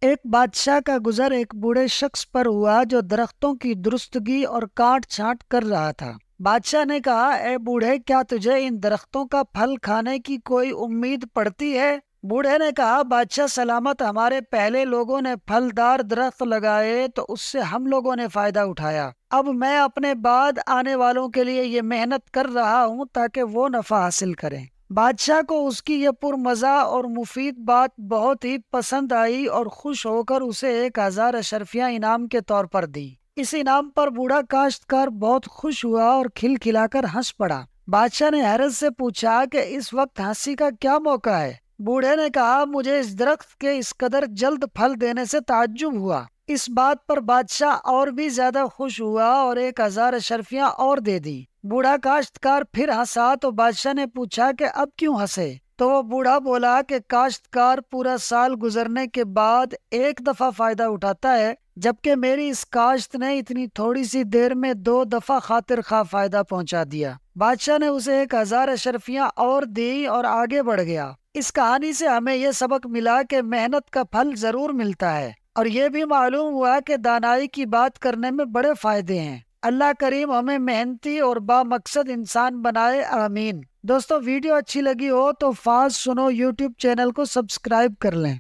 ایک بادشاہ کا گزر ایک بوڑھے شخص پر ہوا جو درختوں کی درستگی اور کاٹ چھانٹ کر رہا تھا۔ بادشاہ نے کہا، اے بوڑھے، کیا تجھے ان درختوں کا پھل کھانے کی کوئی امید پڑتی ہے؟ بوڑھے نے کہا، بادشاہ سلامت، ہمارے پہلے لوگوں نے پھلدار درخت لگائے تو اس سے ہم لوگوں نے فائدہ اٹھایا۔ اب میں اپنے بعد آنے والوں کے لیے یہ محنت کر رہا ہوں تاکہ وہ نفع حاصل کریں۔ بادشاہ کو اس کی یہ پرمزہ اور مفید بات بہت ہی پسند آئی اور خوش ہو کر اسے 1000 اشرفیاں انعام کے طور پر دی۔ اس انعام پر بوڑھا کاشتکار بہت خوش ہوا اور کھل کھلا کر ہنس پڑا۔ بادشاہ نے حیرت سے پوچھا کہ اس وقت ہنسی کا کیا موقع ہے؟ بوڑھے نے کہا، مجھے اس درخت کے اس قدر جلد پھل دینے سے تعجب ہوا۔ اس بات پر بادشاہ اور بھی زیادہ خوش ہوا اور 1000 اشرفیاں اور دے دی۔ بوڑھا کاشتکار پھر ہنسا تو بادشاہ نے پوچھا کہ اب کیوں ہنسے؟ تو وہ بوڑھا بولا کہ کاشتکار پورا سال گزرنے کے بعد ایک دفعہ فائدہ اٹھاتا ہے، جبکہ میری اس کاشت نے اتنی تھوڑی سی دیر میں 2 دفعہ خاطر خواہ فائدہ پہنچا دیا۔ بادشاہ نے اسے 1000 اشرفیاں اور دی اور آگے بڑھ گیا۔ اس کہانی سے ہمیں یہ سبق ملا کہ محنت کا پھل ضرور ملتا ہے، اور یہ بھی معلوم ہوا کہ دانائی کی بات کرنے میں بڑے فائدے ہیں۔ اللہ کریم ہمیں محنتی اور با مقصد انسان بنائے، آمین۔ دوستو، ویڈیو اچھی لگی ہو تو فاز سنو یوٹیوب چینل کو سبسکرائب کر لیں۔